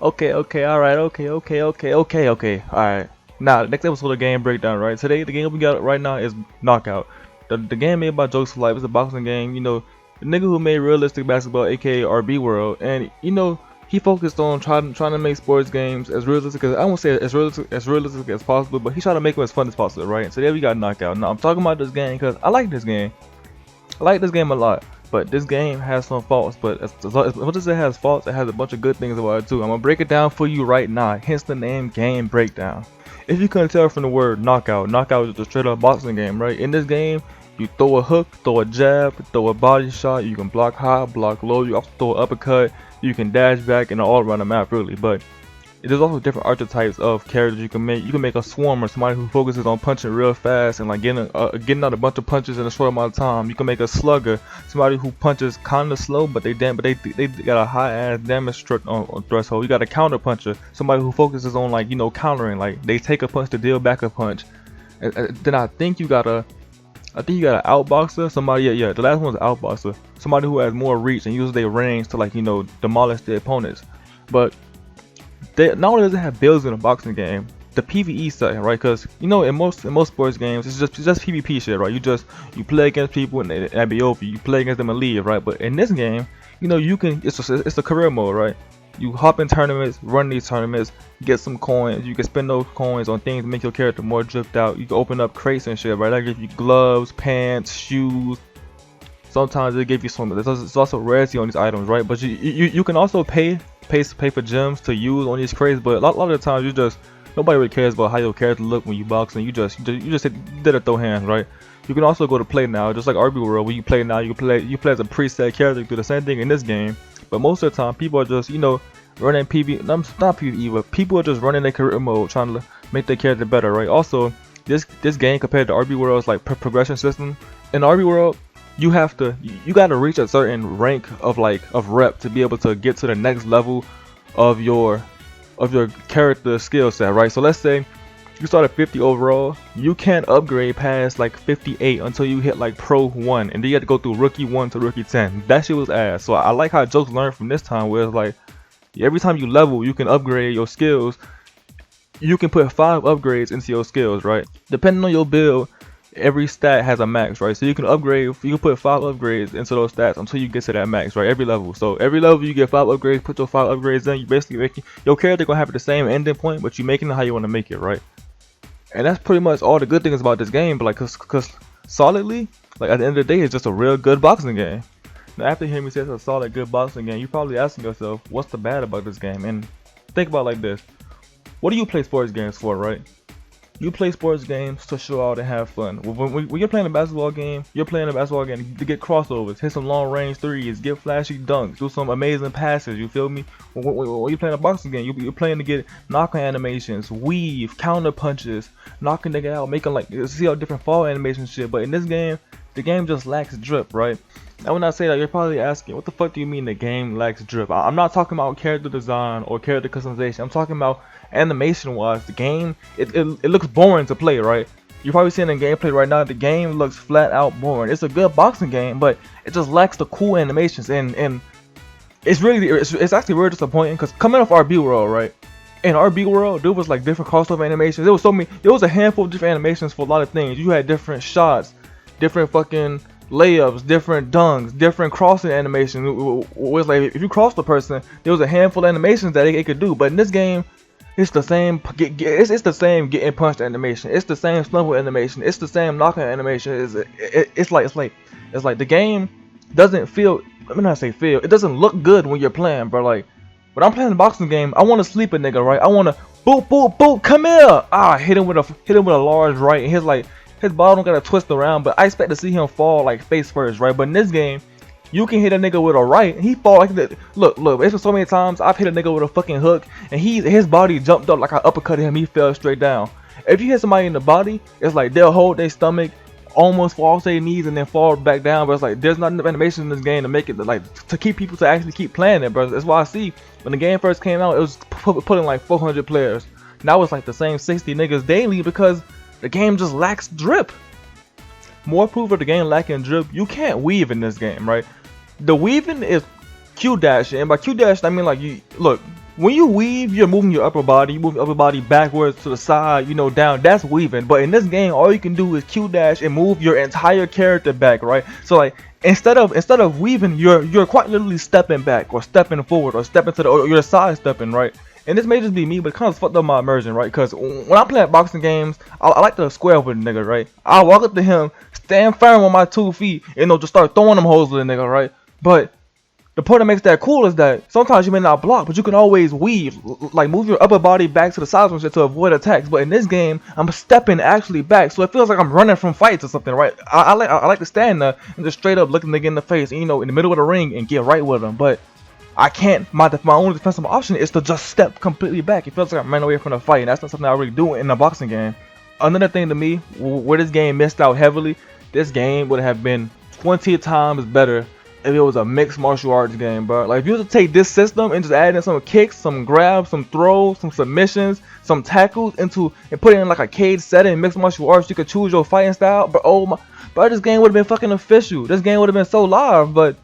Okay, alright, okay. Alright. Now, next episode of Game Breakdown, right? Today, the game we got right now is Knockout. The game made by Jokes for Life. It's a boxing game, the nigga who made Realistic Basketball, aka RB World, and, he focused on trying to make sports games as realistic as, I won't say as realistic as possible, but he tried to make them as fun as possible, right? So there we got Knockout. Now, I'm talking about this game because I like this game. I like this game a lot, but this game has some faults. But as much as it has faults, it has a bunch of good things about it too. I'm gonna break it down for you right now. Hence the name Game Breakdown. If you couldn't tell from the word knockout, knockout is a straight up boxing game, right? In this game, you throw a hook, throw a jab, throw a body shot. You can block high, block low. You also throw an uppercut. You can dash back and all around the map, really. But there's also different archetypes of characters you can make. You can make a swarmer, somebody who focuses on punching real fast and like getting out a bunch of punches in a short amount of time. You can make a slugger, somebody who punches kind of slow, but they got a high ass damage on threshold. You got a counter puncher, somebody who focuses on like countering, like they take a punch to deal back a punch. And then I think you got an outboxer, somebody yeah the last one's an outboxer, somebody who has more reach and uses their range to like demolish their opponents. But not only does it have builds in a boxing game, the PvE setting, right? Because in most sports games, it's just PvP shit, right? You play against people and that be over. You play against them and leave, right? But in this game, you can it's a career mode, right? You hop in tournaments, run these tournaments, get some coins. You can spend those coins on things to make your character more dripped out. You can open up crates and shit, right? That gives you gloves, pants, shoes. Sometimes they give you some. There's also rarity on these items, right? But you can also pay for gems to use on these crates, but a lot of the times nobody really cares about how your character look when you boxing. You just did a throw hands, right? You can also go to play now, just like RB World, where you play now. You play as a preset character. You do the same thing in this game, but most of the time people are just running PvE. Not PvE, but people are just running their career mode, trying to make their character better, right? Also, this game compared to RB World's like progression system. In RB World, you gotta reach a certain rank of rep to be able to get to the next level of your character skill set, right? So let's say you start at 50 overall, you can't upgrade past like 58 until you hit like Pro 1, and then you have to go through Rookie 1 to Rookie 10. That shit was ass. So I like how Jokes learned from this time, where it's like every time you level, you can upgrade your skills. You can put 5 upgrades into your skills, right? Depending on your build, every stat has a max, right? So you can put 5 upgrades into those stats until you get to that max, right? Every level. So every level you get 5 upgrades, put those 5 upgrades in, you basically making your character gonna have the same ending point, but you're making it how you want to make it, right? And that's pretty much all the good things about this game. But like, cause solidly, like at the end of the day, it's just a real good boxing game. Now after hearing me say it's a solid, good boxing game, you're probably asking yourself, what's the bad about this game? And think about it like this: what do you play sports games for, right? You play sports games to show out and have fun. When you're playing a basketball game, you're playing a basketball game to get crossovers, hit some long range threes, get flashy dunks, do some amazing passes, you feel me? When you're playing a boxing game, you're playing to get knocking animations, weave, counter punches, knocking nigga out, making like, see all different fall animation shit. But in this game, the game just lacks drip, right? Now when I say that, you're probably asking, what the fuck do you mean the game lacks drip? I'm not talking about character design or character customization. I'm talking about animation wise. The game, it looks boring to play, right? You're probably seeing in gameplay right now, the game looks flat out boring. It's a good boxing game, but it just lacks the cool animations, and it's actually really disappointing, because coming off RB World, right? In RB World, there was like different crossover animations. There was a handful of different animations for a lot of things. You had different shots, different fucking layups, different dunks, different crossing animations. It was like if you cross the person, there was a handful of animations that it could do. But in this game, it's the same. It's the same getting punched animation. It's the same snubble animation. It's the same knocking animation. It's like the game doesn't feel. Let me not say feel. It doesn't look good when you're playing, bro. Like when I'm playing a boxing game, I want to sleep a nigga, right? I want to boop boop boop. Come here. Hit him with a large right, and his ball don't gotta twist around, but I expect to see him fall like face first, right? But in this game, you can hit a nigga with a right, and he fall like that. Look, it's been so many times I've hit a nigga with a fucking hook, and his body jumped up like I uppercutted him, he fell straight down. If you hit somebody in the body, it's like they'll hold their stomach almost fall off their knees and then fall back down. But it's like there's not enough animation in this game to make it like to keep people to actually keep playing it, bro. That's why I see when the game first came out, it was putting like 400 players. Now it's like the same 60 niggas daily because the game just lacks drip. More proof of the game lacking drip. You can't weave in this game, right? The weaving is Q dash, and by Q dash I mean like you look. When you weave, you're moving your upper body. You move your upper body backwards to the side, you know, down. That's weaving. But in this game, all you can do is Q dash and move your entire character back, right? So like instead of weaving, you're quite literally stepping back or stepping forward or stepping to the or you're side stepping, right? And this may just be me, but it kind of fucked up my immersion, right? Because when I'm playing boxing games, I like to square with a nigga, right? I walk up to him, stand firm on my 2 feet, and you know, just start throwing them hoes with a nigga, right? But the part that makes that cool is that sometimes you may not block, but you can always weave, like move your upper body back to the sides and shit to avoid attacks. But in this game, I'm stepping actually back, so it feels like I'm running from fights or something, right? I like to stand there and just straight up look the nigga in the face, and, you know, in the middle of the ring and get right with him. But I can't. My only defensive option is to just step completely back. It feels like I'm running away from the fight, and that's not something I really do in a boxing game. Another thing to me, where this game missed out heavily, this game would have been 20 times better if it was a mixed martial arts game, bro. Like if you were to take this system and just add in some kicks, some grabs, some throws, some submissions, some tackles and put it in like a cage setting, mixed martial arts, you could choose your fighting style. But oh my, bro, this game would have been fucking official. This game would have been so live. But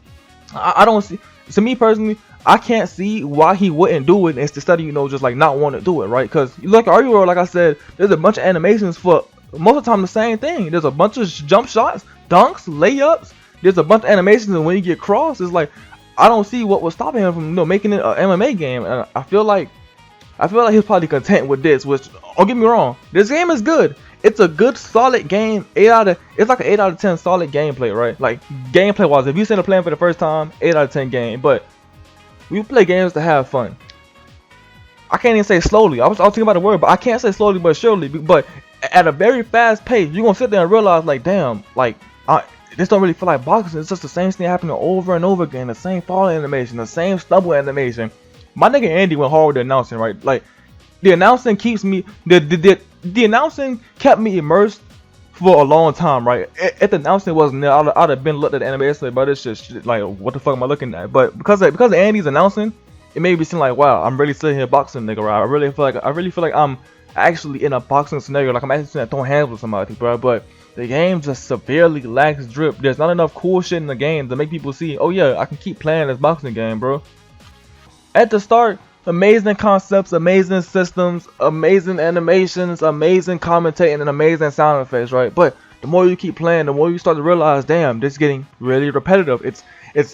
I don't see. To me personally, I can't see why he wouldn't do it instead of, you know, just like not want to do it, right? Because you look at RU, like I said, there's a bunch of animations for most of the time the same thing. There's a bunch of jump shots, dunks, layups. There's a bunch of animations, and when you get crossed, it's like I don't see what was stopping him from, you know, making it an MMA game. And I feel like he's probably content with this. Which, don't get me wrong, this game is good. It's a good, solid game. It's like an 8 out of 10 solid gameplay, right? Like gameplay wise, if you sit and playing for the first time, 8 out of 10 game. But we play games to have fun. I can't even say slowly. I was thinking about the word, but I can't say slowly but surely. But at a very fast pace, you're gonna sit there and realize, like, damn, like this don't really feel like boxing. It's just the same thing happening over and over again. The same fall animation, the same stumble animation. My nigga Andy went hard with the announcing, right? Like the announcing keeps me. The announcing kept me immersed for a long time, right? If the announcing wasn't there, I'd have been looked at the anime and said, "But it's just shit, like, what the fuck am I looking at?" But because of Andy's announcing, it made me seem like, wow, I'm really sitting here boxing, nigga. Right? I really feel like I'm actually in a boxing scenario, like I'm actually sitting there throwing hands with somebody, bro. But the game just severely lacks drip. There's not enough cool shit in the game to make people see, oh yeah, I can keep playing this boxing game, bro. At the start, amazing concepts, amazing systems, amazing animations, amazing commentating, and amazing sound effects, right? But the more you keep playing, the more you start to realize, damn, this is getting really repetitive. It's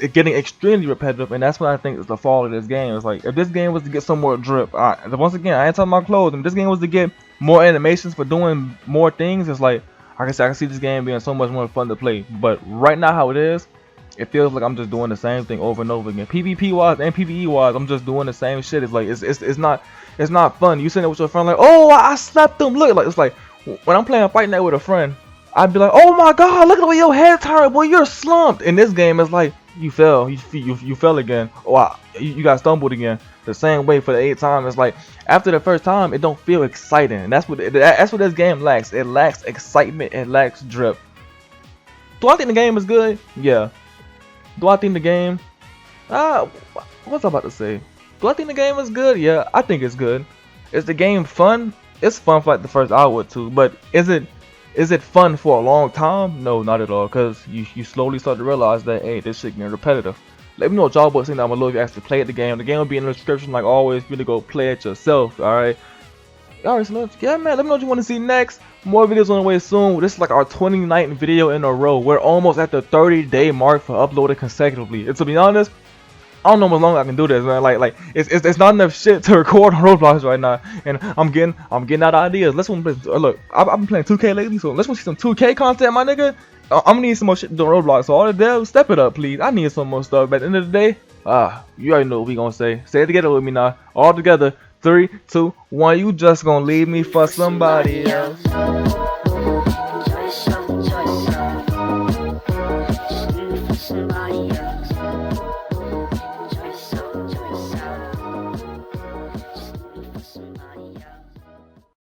getting extremely repetitive, and that's what I think is the fall of this game. It's like, if this game was to get some more drip, once again, I ain't talking about clothes. If this game was to get more animations for doing more things, it's like, like I said, I can see this game being so much more fun to play. But right now, how it is, it feels like I'm just doing the same thing over and over again. PvP wise and PvE wise, I'm just doing the same shit. It's like it's not fun. You sitting there with your friend like, oh, I slapped them. Look, like it's like when I'm playing Fight Night with a friend, I'd be like, oh my god, look at the way your head turned, boy, you're slumped. In this game, it's like you fell, you fell again, or you got stumbled again. The same way for the 8th time. It's like after the first time, it don't feel exciting, and that's what this game lacks. It lacks excitement. It lacks drip. Do I think the game is good? Yeah. Do I think the game? What's I about to say? Do I think the game is good? Yeah, I think it's good. Is the game fun? It's fun for like the first hour or two, but is it fun for a long time? No, not at all. Cause you slowly start to realize that, hey, this shit getting repetitive. Let me know what y'all boys think down below if you actually play the game. The game will be in the description like always. You need to go play it yourself. Alright, so yeah, man, let me know what you want to see next. More videos on the way soon. This is like our 29th video in a row. We're almost at the 30-day mark for uploading consecutively. And to be honest, I don't know how long I can do this, man. Like it's not enough shit to record on Roblox right now, and I'm getting out of ideas. Let's play. Look, I've been playing 2K lately, so let's see some 2K content, my nigga. I'm gonna need some more shit to do on Roblox. So all the devs, step it up, please. I need some more stuff. But at the end of the day, you already know what we gonna say. Say it together with me now. All together. 3, 2, 1. You just gonna leave me for somebody else.